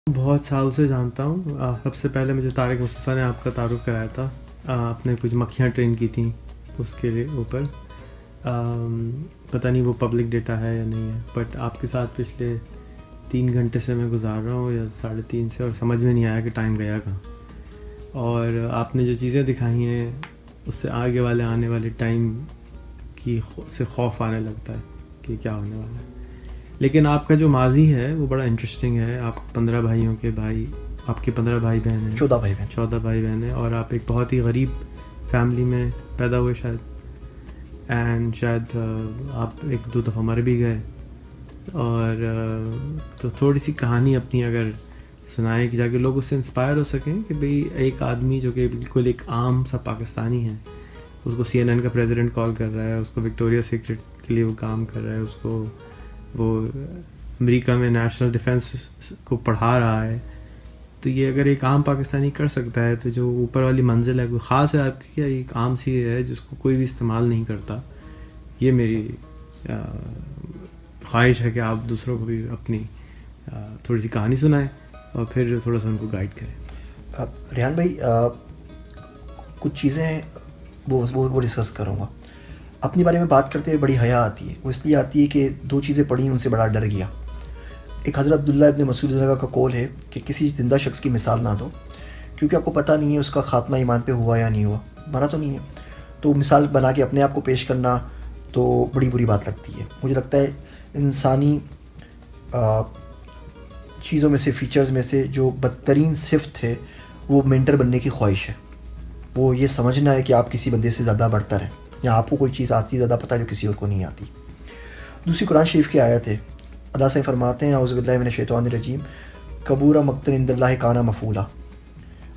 बहुत साल से जानता हूँ। सबसे पहले मुझे तारिक मुस्तफ़ा ने आपका तारुफ कराया था। आपने कुछ मक्खियाँ ट्रेन की थी उसके ऊपर। पता नहीं वो पब्लिक डेटा है या नहीं है, बट आपके साथ पिछले 3 घंटे से मैं गुजार रहा हूँ, या 3:30 से, और समझ में नहीं आया कि टाइम गया कहाँ। और आपने जो चीज़ें दिखाई हैं उससे आगे वाले आने वाले टाइम की से खौफ आने लगता है कि क्या होने वाला है। लेकिन आपका जो माजी है वो बड़ा इंटरेस्टिंग है। आप 15 भाइयों के भाई, आपके 15 भाई बहन हैं, 14 भाई बहन। 14 भाई बहन हैं, और आप एक बहुत ही गरीब फैमिली में पैदा हुए शायद। एंड शायद आप 1-2 दफ़ा मर भी गए। और तो थोड़ी सी कहानी अपनी अगर सुनाएं कि जाके लोग उससे इंस्पायर हो सकें कि भाई एक आदमी जो कि बिल्कुल एक आम सा पाकिस्तानी है, उसको CNN का प्रेसिडेंट कॉल कर रहा है, उसको विक्टोरिया सीक्रेट के लिए वो काम कर रहा है, उसको वो अमेरिका में नेशनल डिफेंस को पढ़ा रहा है। तो ये अगर एक आम पाकिस्तानी कर सकता है, तो जो ऊपर वाली मंजिल है कोई ख़ास है आपकी, या एक आम सी है जिसको कोई भी इस्तेमाल नहीं करता? ये मेरी ख्वाहिश है कि आप दूसरों को भी अपनी थोड़ी सी कहानी सुनाएं और फिर थोड़ा सा उनको गाइड करें। रेहान भाई, कुछ चीज़ें वो डिस्कस करूँगा। अपने बारे में बात करते हुए बड़ी हया आती है। वो इसलिए आती है कि 2 चीज़ें पढ़ी, उनसे बड़ा डर गया। एक हज़रत अब्दुल्ला इब्न मसूद का कौल है कि किसी ज़िंदा शख्स की मिसाल ना दो, क्योंकि आपको पता नहीं है उसका ख़ात्मा ईमान पे हुआ या नहीं हुआ, मरा तो नहीं है। तो मिसाल बना के अपने आप को पेश करना तो बड़ी बुरी बात लगती है। मुझे लगता है इंसानी चीज़ों में से, फ़ीचर्स में से जो बदतरीन सिफ़त है वो मेंटर बनने की ख्वाहिश है। वो ये समझना है कि आप किसी बंदे से ज़्यादा बढ़तर हैं, या आपको कोई चीज़ आती ज़्यादा पता है जो किसी और को नहीं आती। दूसरी कुरान शरीफ की आयत है, अल्लाह से फरमाते हैं औज़ु बिल्लाहि मिनश शैतानिर रजीम, कबूरा मक़तन इंदल्लाहि काना मफ़ूला।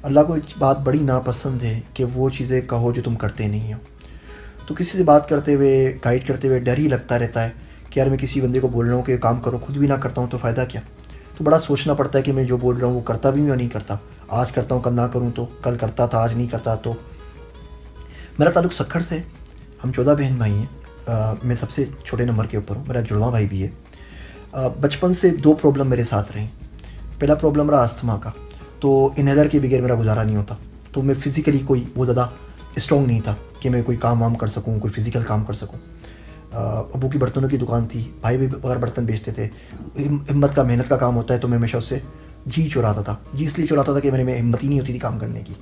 अल्लाह को एक बात बड़ी नापसंद है कि वो चीज़ें कहो जो तुम करते नहीं हो। तो किसी से बात करते हुए, गाइड करते हुए डर ही लगता रहता है कि यार मैं किसी बंदे को बोल रहा हूँ कि काम करो, खुद भी ना करता हूँ तो फ़ायदा क्या। तो बड़ा सोचना पड़ता है कि मैं जो बोल रहा हूँ वो करता भी हूँ या नहीं करता। आज करता हूँ, कल ना करूँ तो, कल करता था आज नहीं करता तो। मेरा ताल्लुक़ सक्खर से, हम 14 बहन भाई हैं। मैं सबसे छोटे नंबर के ऊपर हूँ, मेरा जुड़वा भाई भी है। बचपन से 2 प्रॉब्लम मेरे साथ रहीं। पहला प्रॉब्लम रहा अस्थमा का, तो इन्हेलर के बगैर मेरा गुजारा नहीं होता। तो मैं फ़िज़िकली कोई बहुत ज़्यादा स्ट्रॉन्ग नहीं था कि मैं कोई काम वाम कर सकूँ, कोई फ़िज़िकल काम कर सकूँ। अबू की बर्तनों की दुकान थी, भाई भी अगर बर्तन बेचते थे। हिम्मत का, मेहनत का काम होता है, तो मैं हमेशा उससे जी चुराता था। जी इसलिए चुराता था कि मेरे में हिम्मत ही नहीं होती थी काम करने की।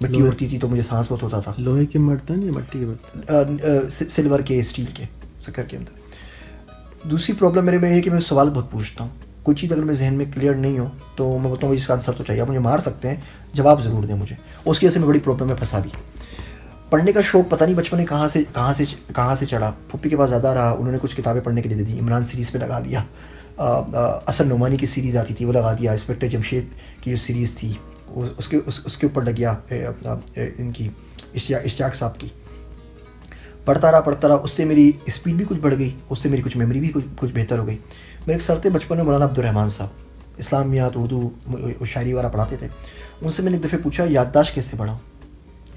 मिट्टी उड़ती थी तो मुझे सांस बहुत होता था। लोहे के बर्तन या मिट्टी के बर्तन? सिल्वर के, स्टील के, शक्कर के अंदर। दूसरी प्रॉब्लम मेरे में है कि मैं सवाल बहुत पूछता हूँ। कोई चीज़ अगर मेरे जहन में क्लियर नहीं हो तो मैं बोलता हूँ इसका आंसर तो चाहिए, आप मुझे मार सकते हैं, जवाब ज़रूर दें मुझे। उसकी वजह से मैं बड़ी प्रॉब्लम में फंसा भी। पढ़ने का शौक़ पता नहीं बचपन में कहाँ से चढ़ा। पप्पी के पास ज़्यादा रहा, उन्होंने कुछ किताबें पढ़ने के लिए दे दी। इमरान सीरीज़ पे लगा दिया। असल नुमानी की सीरीज़ आती थी वो लगा दिया। इंस्पेक्टर जमशेद की जो सीरीज़ थी उसके ऊपर लग गया अपना इनकी इश्तियाक साहब की। पढ़ता रहा, उससे मेरी स्पीड भी कुछ बढ़ गई, उससे मेरी कुछ मेमोरी भी कुछ बेहतर हो गई। मेरे एक सर थे बचपन में, मौलाना अब्दुर्रहमान साहब, इस्लामियात, उर्दू, शायरी वगैरह पढ़ाते थे। उनसे मैंने एक दफ़े पूछा याददाश्त कैसे बढ़ाऊँ,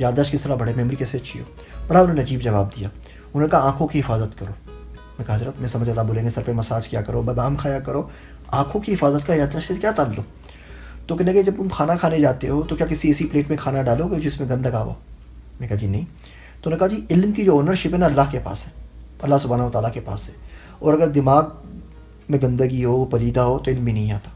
याददाश्त किस तरह बढ़े, मेमोरी कैसे अच्छी हो। बड़ा उन्होंने अजीब जवाब दिया। उन्होंने कहा आँखों की हिफाजत करो। मैं कहा हज़रत मैं समझ आता, बोलेंगे सर पे मसाज किया करो, बादाम खाया करो, आँखों की हिफाजत का याददाश्त से क्या ताल्लुक़। तो कहने लगे जब तुम खाना खाने जाते हो तो क्या किसी ऐसी प्लेट में खाना डालोगे जिसमें गंद लगा हुआ। मैं कहा जी नहीं। तो उन्होंने कहा जी इल्म की जो ओनरशिप है ना अल्लाह के पास है, अल्लाह सुब्हानहू व तआला के पास है, और अगर दिमाग में गंदगी हो, पलीदा हो, तो इल्म भी नहीं आता।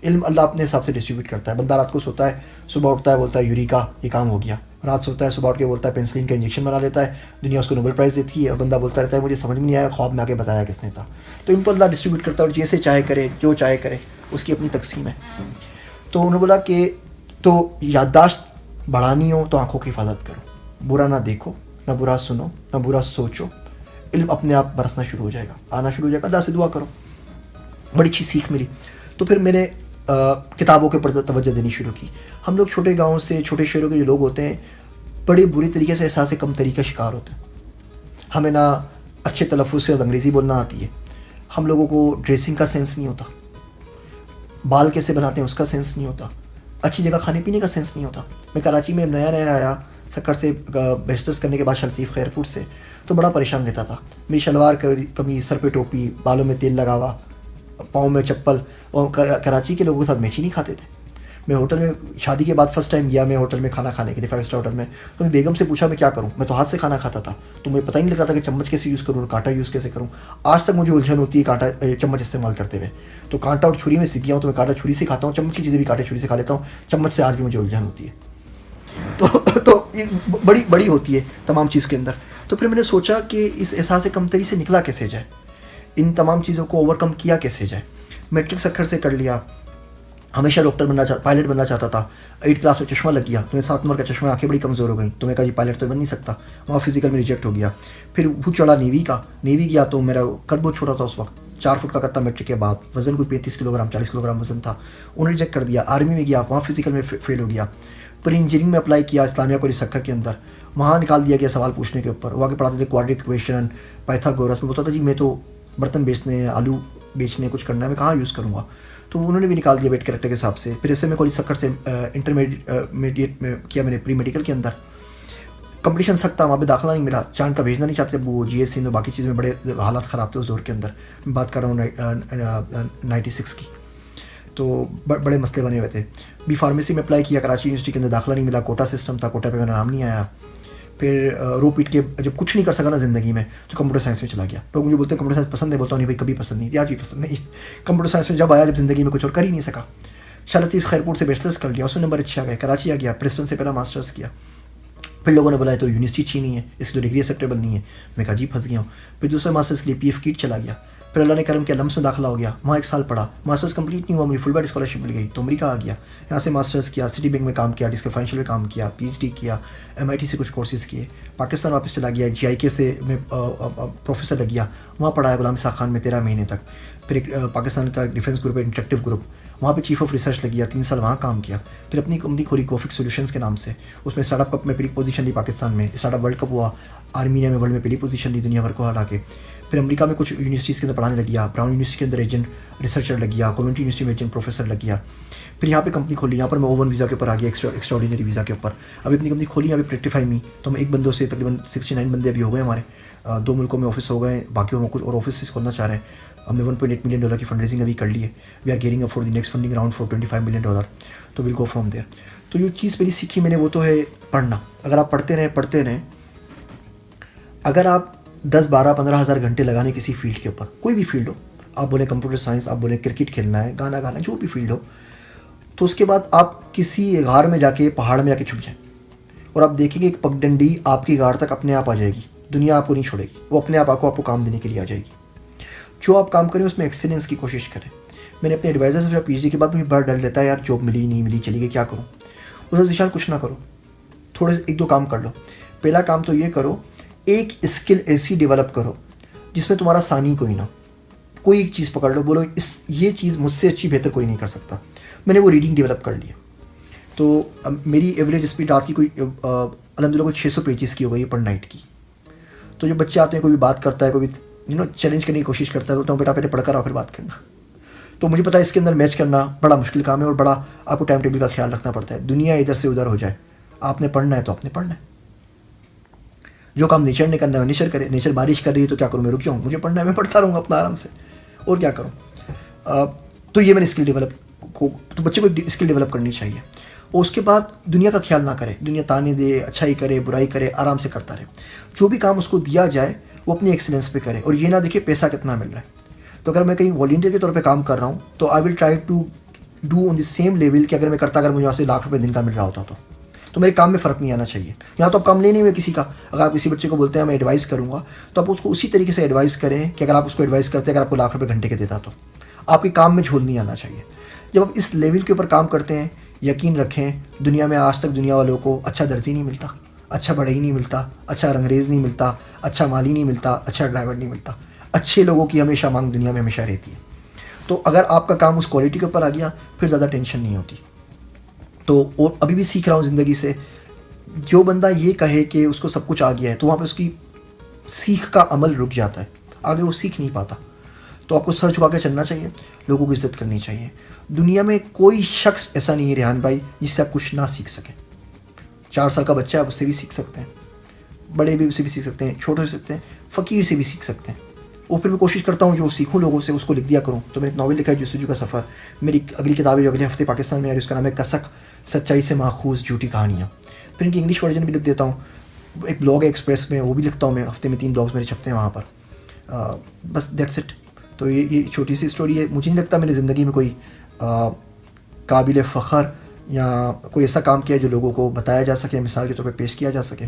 इल्म अल्लाह अपने हिसाब से डिस्ट्रीब्यूट करता है। बंदा रात को सोता है, सुबह उठता है, बोलता है यूरिका ये काम हो गया। रात सोता है, सुबह उठ के बोलता है पेंसिलिन का इंजेक्शन बना लेता है, दुनिया उसको नोबेल प्राइज़ देती है, और बंदा बोलता रहता है मुझे समझ में नहीं आया, ख्वाब में आके बताया किसने था। तो इल्म तो अल्लाह डिस्ट्रीब्यूट करता है, और जैसे चाहे करे, जो चाहे करे, उसकी अपनी तकसीम है। तो उन्होंने बोला कि तो याददाश्त बढ़ानी हो तो आँखों की हिफाजत करो, बुरा ना देखो, ना बुरा सुनो, ना बुरा सोचो, इल्म अपने आप बरसना शुरू हो जाएगा, आना शुरू हो जाएगा। अल्लाह से दुआ करो। बड़ी अच्छी सीख मिली। तो फिर मैंने किताबों के ऊपर तवज्जो देनी शुरू की। हम लोग छोटे गाँव से, छोटे शहरों के जो लोग होते हैं, बड़े बुरी तरीके से एहसास कम तरीका शिकार होते हैं। हमें ना अच्छे तलफ़्फ़ुज़ के साथ अंग्रेज़ी बोलना आती है, हम लोगों को ड्रेसिंग का सेंस नहीं होता, बाल कैसे बनाते हैं उसका सेंस नहीं होता, अच्छी जगह खाने पीने का सेंस नहीं होता। मैं कराची में नया आया, सक्कर से बैचलर्स करने के बाद शलतीफ़ खैरपुर से, तो बड़ा परेशान रहता था। मेरी शलवार कमीज़, सर पे टोपी, बालों में तेल लगा हुआ, पाँव में चप्पल, और कराची के लोगों के साथ मैच ही नहीं खाते थे। मैं होटल में शादी के बाद फर्स्ट टाइम गया मैं होटल में खाना खाने के लिए, 5 स्टार होटल में, तो मैं बेगम से पूछा मैं क्या करूँ, मैं तो हाथ से खाना खाता था, तो मुझे पता ही नहीं लग रहा था कि चम्मच कैसे यूज़ करूँ, कांटा यूज़ कैसे करूँ। आज तक मुझे उलझन होती है कांटा चम्मच इस्तेमाल करते हुए। तो कांटा और छुरी में सीख गया हूँ, तो मैं कांटा छुरी से खाता हूँ, चम्मच की चीज़ें भी कांटे छुरी से खा लेता हूँ, चम्मच से आज भी मुझे उलझन होती है। तो ये बड़ी होती है तमाम चीज़ के अंदर। तो फिर मैंने सोचा कि इस एहसास कमतरी से निकला कैसे जाए, इन तमाम चीज़ों को ओवरकम किया कैसे जाए। मैट्रिक अखर से कर लिया, हमेशा डॉक्टर पायलट बनना चाहता था। 8th क्लास में चश्मा लग गया, तो मैं 7 नंबर का चश्मा, आंखें बड़ी कमज़ोर हो गई, तो मैं कहा जी पायलट तो बन नहीं सकता, वहाँ फिजिकल में रिजेक्ट हो गया। फिर भूत चढ़ा नेवी गया, तो मेरा कद बहुत छोटा था उस वक्त, 4 फुट का कद था मैट्रिक के बाद, वजन कोई 35 किलोग्राम 40 किलोग्राम वजन था, उन्होंने रिजेक्ट कर दिया। आर्मी में गया, वहाँ फिजिकल में फेल हो गया। फिर इंजीनियरिंग में अप्लाई किया इस्लामिया कॉलेज सक्खर के अंदर, वहाँ निकाल दिया गया सवाल पूछने के ऊपर। वो आगे पढ़ाते थे क्वाड्रिक इक्वेशन, पाइथागोरस। में बोलता था जी मैं तो बर्तन बेचने, आलू बेचने कुछ करना है, मैं कहाँ यूज़ करूँगा, तो उन्होंने भी निकाल दिया वेट कैरेक्टर के हिसाब से। फिर ऐसे में कॉलेज सक्खर से इंटरमीडिएट में किया मैंने, प्री मेडिकल के अंदर। कंपटीशन सख्त था, वहाँ पे दाखिला नहीं मिला, चांद का भेजना नहीं चाहते वो, GS सिंध बाकी चीज़ में बड़े हालात ख़राब थे उस दौर के अंदर। मैं बात कर रहा हूँ 96 की, तो बड़े मसले बने हुए थे। बी फार्मेसी में अप्लाई किया, कराची यूनिवर्सिटी के अंदर दाखिला नहीं मिला, कोटा सिस्टम था, कोटा पे मेरा नाम नहीं आया। फिर रो पीट के जब कुछ नहीं कर सका ना ज़िंदगी में, तो कंप्यूटर साइंस में चला गया। लोग मुझे बोलते हैं कंप्यूटर साइंस पसंद है, बोलता हूँ नहीं भाई कभी पसंद नहीं थी, आज भी पसंद नहीं है। कंप्यूटर साइंस में जब आया, जब ज़िंदगी में कुछ और कर ही नहीं सका। शाह लतीफ़ खैरपुर से बैचलर्स कर लिया, उसमें नंबर अच्छे आ गए। कराची आ गया, प्रेस्टन से पहला मास्टर्स किया। फिर लोगों ने बोला तो यूनिवर्सिटी अच्छी नहीं है, इसकी तो डिग्री एक्सेप्टेबल नहीं है। मैं कहा जी फंस गया हूँ। फिर दूसरे मास्टर्स के लिए PF किट चला गया। फिर अल्लाह ने करम किया, लम्स में दाखिला हो गया, वहाँ 1 साल पढ़ा, मास्टर्स कंप्लीट नहीं हुआ, मुझे फुल बाइट स्कॉलरशिप मिल गई, तो अमेरिका आ गया। यहाँ से मास्टर्स किया, सिटी बैंक में काम किया, डिस्क फाइनेंशियल में काम किया, PhD किया, MIT से कुछ कोर्सेज़ किए। पाकिस्तान वापस चला गया, GIK से मैं प्रोफेसर लग गया, वहाँ पढ़ाया गुलाम ईसा खान में 13 महीने तक। फिर एक पाकिस्तान का डिफेंस ग्रुप है, इंटरेक्टिव ग्रुप, वहाँ पे चीफ ऑफ रिसर्च लग गया, 3 साल वहाँ काम किया। फिर अपनी कंपनी खोली कोफिक्स सॉल्यूशंस के नाम से, उसमें स्टार्टअप कप में पहली पोजीशन ली पाकिस्तान में, स्टार्टअप वर्ल्ड कप हुआ, आर्मीनिया में वर्ल्ड में पहली पोजीशन ली दुनिया भर को हरा के। फिर अमेरिका में कुछ यूनिवर्सिटीज़ के अंदर पढ़ाने लग गया, ब्राउन यूनिवर्सिटी के अंदर एजेंट रिसर्चर लग गया, कॉवेंट्री यूनिवर्सिटी में एजेंट प्रोफेसर लग गया। फिर यहाँ पे कंपनी खोली, यहाँ पर मैं O1 वीज़ा के ऊपर आ गया, एक्स्ट्राऑर्डिनरी वीज़ा के ऊपर। अभी अपनी कंपनी खोली यहाँ पे प्रेक्टिफाई मी, तो हम एक बंदों से तकरीबन 69 बंदे अभी हो गए हमारे। 2 मुल्कों में ऑफिस हो गए, बाकी हम कुछ और ऑफिस खोलना चाह रहे हैं। हमने $1.8 मिलियन की फंड रेजिंग अभी कर ली है। We are gearing up for the next funding round for $25 million, तो विल गो फ्रॉम देयर। तो जो चीज़ पहली सीखी मैंने वो तो है पढ़ना। अगर आप पढ़ते रहें, अगर आप 10, 12, 15 हज़ार घंटे लगाने किसी फील्ड के ऊपर, कोई भी फील्ड हो, आप बोले कंप्यूटर साइंस, आप बोले क्रिकेट खेलना है, गाना गाना, जो भी फील्ड हो, तो उसके बाद आप किसी गार में जाके, पहाड़ में जाके छुप जाएं और आप देखेंगे एक पगडंडी आपकी गार तक अपने आप आ जाएगी, दुनिया आपको नहीं छोड़ेगी, वो अपने आप आपको काम देने के लिए आ जाएगी। जो आप काम करें उसमें एक्सीलेंस की कोशिश करें। मैंने अपने एडवाइज़र से PhD के बाद मुझे बड़ा डर लेता है, यार जॉब मिली नहीं मिली, चली गई, क्या करूँ। उस दिशा कुछ ना करो, थोड़े 1-2 काम कर लो। पहला काम तो ये करो, एक स्किल ऐसी डेवलप करो जिसमें तुम्हारा सानी कोई ना, कोई एक चीज़ पकड़ लो, बोलो ये चीज़ मुझसे अच्छी बेहतर कोई नहीं कर सकता। मैंने वो रीडिंग डेवलप कर लिया, तो मेरी एवरेज स्पीड रात की कोई अलहमदिल्ला कोई 600 पेजेस की हो गई पर नाइट की। तो जो बच्चे आते हैं, कोई भी बात करता है, कोई भी चैलेंज करने की कोशिश करता है, तो बेटा पहले पढ़कर आओ फिर बात करना। तो मुझे पता है इसके अंदर मैच करना बड़ा मुश्किल काम है और बड़ा आपको टाइम टेबल का ख्याल रखना पड़ता है। दुनिया इधर से उधर हो जाए, आपने पढ़ना है तो आपने पढ़ना है। जो काम नेचर ने करना है नेचर करे। नेचर बारिश कर रही है तो क्या करूँ, मैं रुक जाऊँ, मुझे पढ़ना है, मैं पढ़ता रहूँगा अपना आराम से, और क्या करूँ। तो ये मैंने स्किल डेवलप को, तो बच्चे को स्किल डेवलप करनी चाहिए। और उसके बाद दुनिया का ख्याल ना करे, दुनिया ताने दे, अच्छाई करे, बुराई करे, आराम से करता रहे। जो भी काम उसको दिया जाए वो अपनी एक्सीलेंस पे करे, और ये ना देखे पैसा कितना मिल रहा है। तो अगर मैं कहीं वॉलंटियर के तौर पे काम कर रहा हूँ तो I will try to do on the same level कि अगर मैं करता, अगर मुझे वहाँ से लाख रुपये दिन का मिल रहा होता तो मेरे काम में फ़र्क नहीं आना चाहिए। यहाँ तो आप काम लेने हुए किसी का, अगर आप किसी बच्चे को बोलते हैं मैं एडवाइस करूँगा, तो आप उसको उसी तरीके से एडवाइस करें कि अगर आप उसको एडवाइस करते हैं, अगर आपको लाख रुपये घंटे के देता तो आपके काम में झोल नहीं आना चाहिए। जब आप इस लेवल के ऊपर काम करते हैं, यकीन रखें दुनिया में आज तक दुनिया वालों को अच्छा दर्जी नहीं मिलता, अच्छा बढ़ई नहीं मिलता, अच्छा रंगरेज़ नहीं मिलता, अच्छा माली नहीं मिलता, अच्छा ड्राइवर नहीं मिलता। अच्छे लोगों की हमेशा मांग दुनिया में हमेशा रहती है। तो अगर आपका काम उस क्वालिटी के ऊपर आ गया फिर ज़्यादा टेंशन नहीं होती। तो और अभी भी सीख रहा हूँ ज़िंदगी से। जो बंदा ये कहे कि उसको सब कुछ आ गया है तो वहाँ पे उसकी सीख का अमल रुक जाता है, आगे वो सीख नहीं पाता। तो आपको सर झुका के चलना चाहिए, लोगों की इज्जत करनी चाहिए। दुनिया में कोई शख्स ऐसा नहीं है रेहान भाई जिससे आप कुछ ना सीख सकें। 4 साल का बच्चा है, आप उससे भी सीख सकते हैं, बड़े भी उससे भी सीख सकते हैं, छोटे से सीख सकते हैं, फ़कीर से भी सीख सकते हैं। और फिर मैं कोशिश करता हूँ जो सीखूँ लोगों से उसको लिख दिया करूँ। तो मैंने एक नॉवल लिखा है जस्तजू का सफ़र। मेरी अगली किताब है जो अगले हफ्ते पाकिस्तान में आ रही है, उसका नाम है कसक, सच्चाई से माखूज झूठी कहानियाँ। फिर इनकी इंग्लिश वर्जन भी लिख देता हूँ। एक ब्लॉग है एक्सप्रेस में, वो भी लिखता हूँ मैं, हफ्ते में 3 ब्लॉग्स मेरे छपते हैं वहाँ पर। बस दैट्स इट। तो ये छोटी सी स्टोरी है। मुझे नहीं लगता मैंने ज़िंदगी में कोई काबिल फ़ख्र या कोई ऐसा काम किया जो लोगों को बताया जा सके, मिसाल के तौर पे पेश किया जा सके।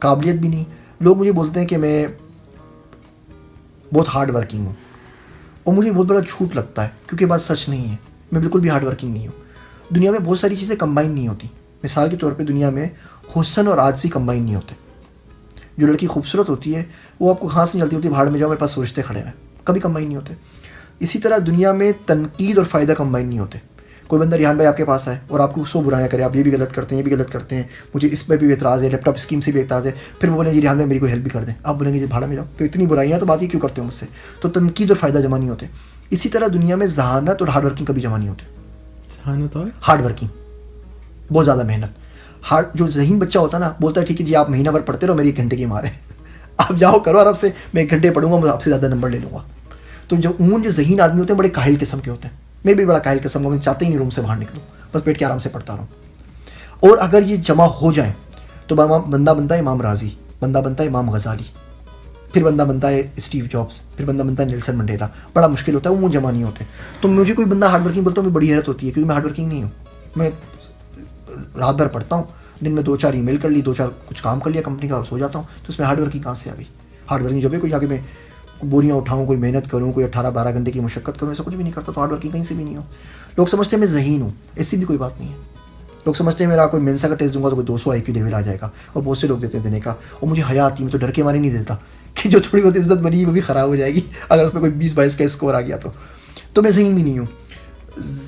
काबिलियत भी नहीं। लोग मुझे बोलते हैं कि मैं बहुत हार्ड वर्किंग हूँ, और मुझे बहुत बड़ा झूठ लगता है क्योंकि बात सच नहीं है। मैं बिल्कुल भी हार्ड वर्किंग नहीं हूँ। दुनिया में बहुत सारी चीज़ें कंबाइन नहीं होती। मिसाल के तौर पे दुनिया में हुस्न और आजिज़ी कंबाइन नहीं होते। जो लड़की खूबसूरत होती है वो आपको कहाँ से जलती होती है, भाड़ में जाओ मेरे पास सोचते खड़े हैं, कभी कंबाइन नहीं होते। इसी तरह दुनिया में तनकीद और फ़ायदा कंबाइन नहीं होते। कोई बंदा रिहान भाई आपके पास आए और आपको 100 बुराइयाँ करे, आप ये भी गलत करते हैं, ये भी गलत करते हैं, मुझे इस पर भी एतराज़ है, लैपटॉप स्कीम से भी एतराज़ है, फिर वो बोले जी रिहान भाई मेरी कोई हेल्प भी कर दें, आप बोलेंगे जी भाड़ा में जाओ, तो इतनी बुराइयाँ तो बात ही क्यों करते हो मुझसे। तो तनकीद और फ़ायदा जमा नहीं होते। इसी तरह दुनिया में जहानत और हार्ड वर्किंग कभी जमा नहीं होते। जहानत और हार्ड वर्किंग, बहुत ज़्यादा मेहनत। हार्ड जो ज़हीन बच्चा होता है ना, बोलता है ठीक है जी आप महीना भर पढ़ते रहो, मेरी 1 घंटे की मार है, आप जाओ करो आराम से, मैं 1 घंटे पढ़ूंगा, मैं आपसे ज़्यादा नंबर ले लूँगा। तो जो ज़हीन आदमी होते हैं बड़े काहिल किस्म के होते हैं। मैं भी बड़ा काहिल किस्म का, मैं चाहते ही नहीं रूम से बाहर निकलूँ, बस बैठ के आराम से पढ़ता रहूँ। और अगर ये जमा हो जाए तो बंदा बनता है इमाम राजी, बंदा बनता है इमाम गजाली, फिर बंदा बनता है स्टीव जॉब्स, फिर बंदा बनता है नेल्सन मंडेला। बड़ा मुश्किल होता है, वो जमा नहीं होते। तो मुझे कोई बंदा हार्ड वर्किंग बोलता है, मैं बड़ी हैरत होती है क्योंकि मैं हार्ड वर्किंग नहीं हूँ। मैं रात भर पढ़ता हूँ, दिन में 2-4 ईमेल कर ली, 2-4 कुछ काम कर लिया कंपनी का और सो जाता हूँ। तो उसमें हार्ड वर्किंग कहाँ से आ गई? हार्ड वर्किंग जब है कोई आगे मैं बोरियाँ उठाऊँ, कोई मेहनत करूँ, कोई 18-12 घंटे की मशक्क़त करूँ, ऐसा कुछ भी नहीं करता। तो हार्ड वर्किंग कहीं से भी नहीं हो। लोग समझते हैं मैं ज़हीन हूँ, ऐसी भी कोई बात नहीं है। लोग समझते हैं मेरा कोई मेंसा का टेस्ट दूंगा तो कोई 200 IQ लेवल आ जाएगा, और बहुत से लोग देते हैं देने का, और मुझे हया आती है, मैं तो डर के मारे नहीं देता कि जो थोड़ी बहुत इज्जत बनी है वो भी ख़राब हो जाएगी अगर उसमें कोई 20-22 का स्कोर आ गया तो मैं ज़हीन भी नहीं हूँ।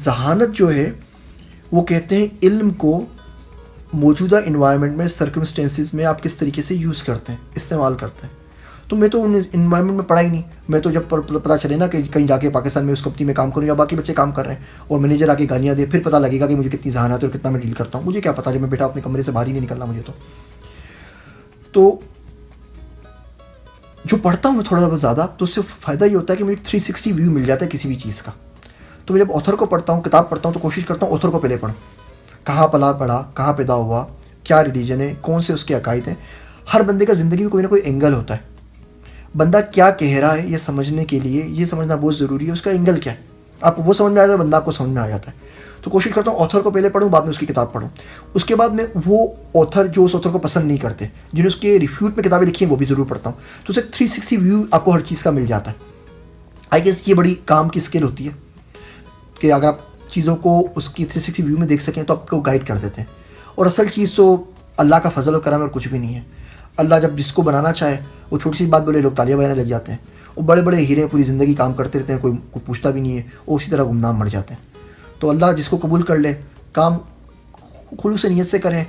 जहानत जो है वो कहते हैं इल्म को मौजूदा इन्वायरमेंट में, सर्कमस्टेंसेस में आप किस तरीके से यूज़ करते हैं, इस्तेमाल करते हैं। तो मैं तो उन इन्वायरमेंट में पढ़ा ही नहीं। मैं तो जब पता चले ना कि कहीं जाके पाकिस्तान में उस कंपनी में काम करूँ या बाकी बच्चे काम कर रहे हैं और मैनेजर आके गालियाँ दे, फिर पता लगेगा कि मुझे कितनी जहानत है और कितना मैं डील करता हूँ। मुझे क्या पता, जब मैं बेटा अपने कमरे से बाहर ही नहीं निकलना मुझे। तो जो पढ़ता हूँ मैं थोड़ा बहुत ज़्यादा, तो उससे फ़ायदा ये होता है कि मुझे 360 व्यू मिल जाता है किसी भी चीज़ का। तो मैं जब ऑथर को पढ़ता हूँ, किताब पढ़ता हूँ, तो कोशिश करता हूँ ऑथर को पहले पढ़ूँ, कहाँ पला पढ़ा, कहाँ पैदा हुआ, क्या रिलीजन है, कौन से उसके अकायद हैं। हर बंदे का ज़िंदगी में कोई ना कोई एंगल होता है। बंदा क्या कह रहा है ये समझने के लिए ये समझना बहुत ज़रूरी है, उसका एंगल क्या है। आपको वो समझ में आ जाता है, बंदा आपको समझ में आ जाता है। तो कोशिश करता हूँ ऑथर को पहले पढूं, बाद में उसकी किताब पढूं। उसके बाद में वो ऑथर जो उस ऑथर को पसंद नहीं करते, जिन्हें उसके रिफ्यूट में किताबें लिखी हैं, वो भी ज़रूर पढ़ता हूँ। तो उसे 360 व्यू आपको हर चीज़ का मिल जाता है। आई गेस ये बड़ी काम की स्किल होती है कि अगर आप चीज़ों को उसकी 360 व्यू में देख सकें तो आपको गाइड कर देते हैं। और असल चीज़ तो अल्लाह का फजल और करम और कुछ भी नहीं है। अल्लाह जब जिसको बनाना चाहे, वो छोटी सी बात बोले लोग तालियां बजाने लग जाते हैं। वो बड़े बड़े हीरे पूरी ज़िंदगी काम करते रहते हैं, कोई पूछता भी नहीं है, वो उसी तरह गुमनाम मर जाते हैं। तो अल्लाह जिसको कबूल कर ले, काम खुलूस नीयत से करें,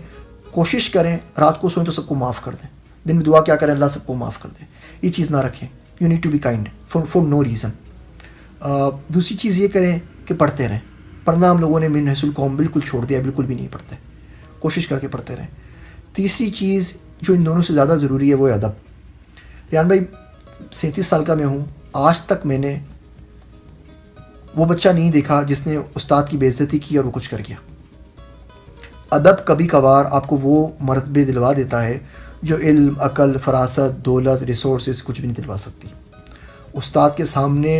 कोशिश करें, रात को सोएं तो सबको माफ़ कर दें, दिन में दुआ क्या करें अल्लाह सबको माफ़ कर दे। ये चीज़ ना रखें। You need to be kind for no reason. दूसरी चीज़ ये करें कि पढ़ते रहें। पढ़ना हम लोगों ने मिन हसूल कौम बिल्कुल छोड़ दिया, बिल्कुल भी नहीं पढ़ते, कोशिश करके पढ़ते रहें। तीसरी चीज़ जो इन दोनों से ज़्यादा ज़रूरी है वो है अदब। रियान भाई 37 साल का मैं हूँ, आज तक मैंने वो बच्चा नहीं देखा जिसने उस्ताद की बेइज्जती की और वो कुछ कर गया। अदब कभी कभार आपको वो मरतबे दिलवा देता है जो इल्म, अकल, फरासत, दौलत, रिसोर्सेज कुछ भी नहीं दिलवा सकती। उस्ताद के सामने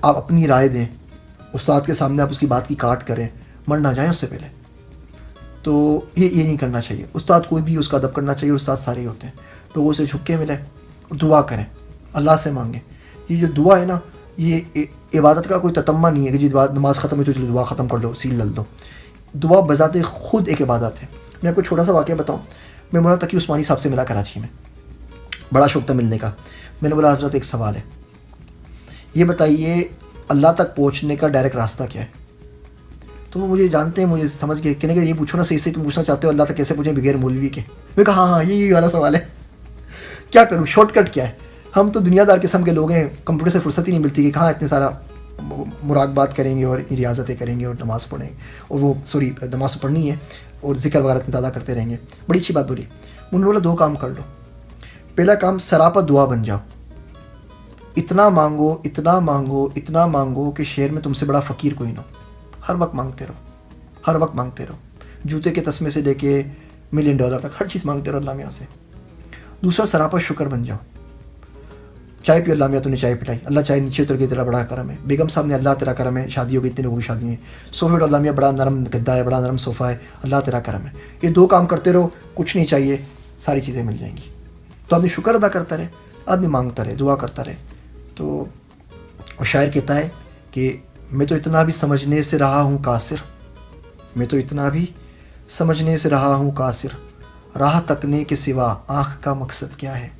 आप अपनी राय दें, उस्ताद के सामने आप उसकी बात की काट करें, मर ना जाएं उससे पहले। तो ये नहीं करना चाहिए। उस्ताद कोई भी उसका अदब करना चाहिए। उस्ताद सारे होते हैं। लोगों से झुक के मिलें और दुआ करें, अल्लाह से मांगें। ये जो दुआ है ना, ये इबादत का कोई ततम्मा नहीं है कि जी नमाज ख़त्म है तो चलो दुआ ख़त्म कर लो, सील लल दो। दुआ बज़ाते खुद एक इबादत है। मैं आपको छोटा सा वाक़या बताऊँ। मैं मौलाना तकी उस्मानी साहब से मिला कराची में, बड़ा शौक़ था मिलने का। मैंने बोला हज़रत एक सवाल है, ये बताइए अल्लाह तक पहुँचने का डायरेक्ट रास्ता क्या है? तो वो मुझे जानते हैं, मुझे समझ गए, कहने का ये पूछो ना, सही तुम पूछना चाहते हो अल्लाह तक कैसे पूछें बगैर मौलवी के। मैं कहा हाँ यही वाला सवाल है, क्या करूँ, शॉर्टकट क्या है? हम तो दुनियादार किस्म के लोग हैं, कंप्यूटर से फुर्सत ही नहीं मिलती कि कहाँ इतने सारा मुराकबात करेंगे और इतनी रियाजतें करेंगे और नमाज़ पढ़ेंगे, और वो नमाज़ पढ़नी है और ज़िक्र वगैरह इतना ज़्यादा करते रहेंगे। बड़ी अच्छी बात बोली। उन्होंने बोला 2 काम कर लो। पहला काम, सरापा दुआ बन जाओ। इतना मांगो, इतना मांगो, इतना मांगो कि शहर में तुमसे बड़ा फ़कीर कोई ना हो। हर वक्त मांगते रहो, हर वक्त मांगते रहो। जूते के तस्मे से लेके $1 मिलियन तक हर चीज़ मांगते रहो अल्लाह मियाँ से। दूसरा, सरापा शुक्र बन जाओ। चाय पियो, अल्लाह मियाँ तूने चाय पिलाई, अल्लाह चाय नीचे उतर गई, तेरा बड़ा करम है। बेगम साहब ने, अल्लाह तेरा करम है, शादी हो गई, इतने लोगों की शादी है। सोफे पर अल्लाह मियाँ बड़ा नरम गद्दा है, बड़ा नरम सोफ़ा है, अल्लाह तेरा करम है। ये 2 काम करते रहो, कुछ नहीं चाहिए, सारी चीज़ें मिल जाएंगी। तो आदमी शुक्र अदा करता रहे, आदमी मांगता रहे, दुआ करता रहे। तो शायर कहता है कि मैं तो इतना भी समझने से रहा हूँ कासिर, मैं तो इतना भी समझने से रहा हूँ कासिर, राह तकने के सिवा आँख का मकसद क्या है।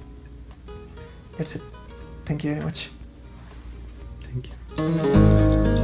That's it. Thank you very much. Thank you.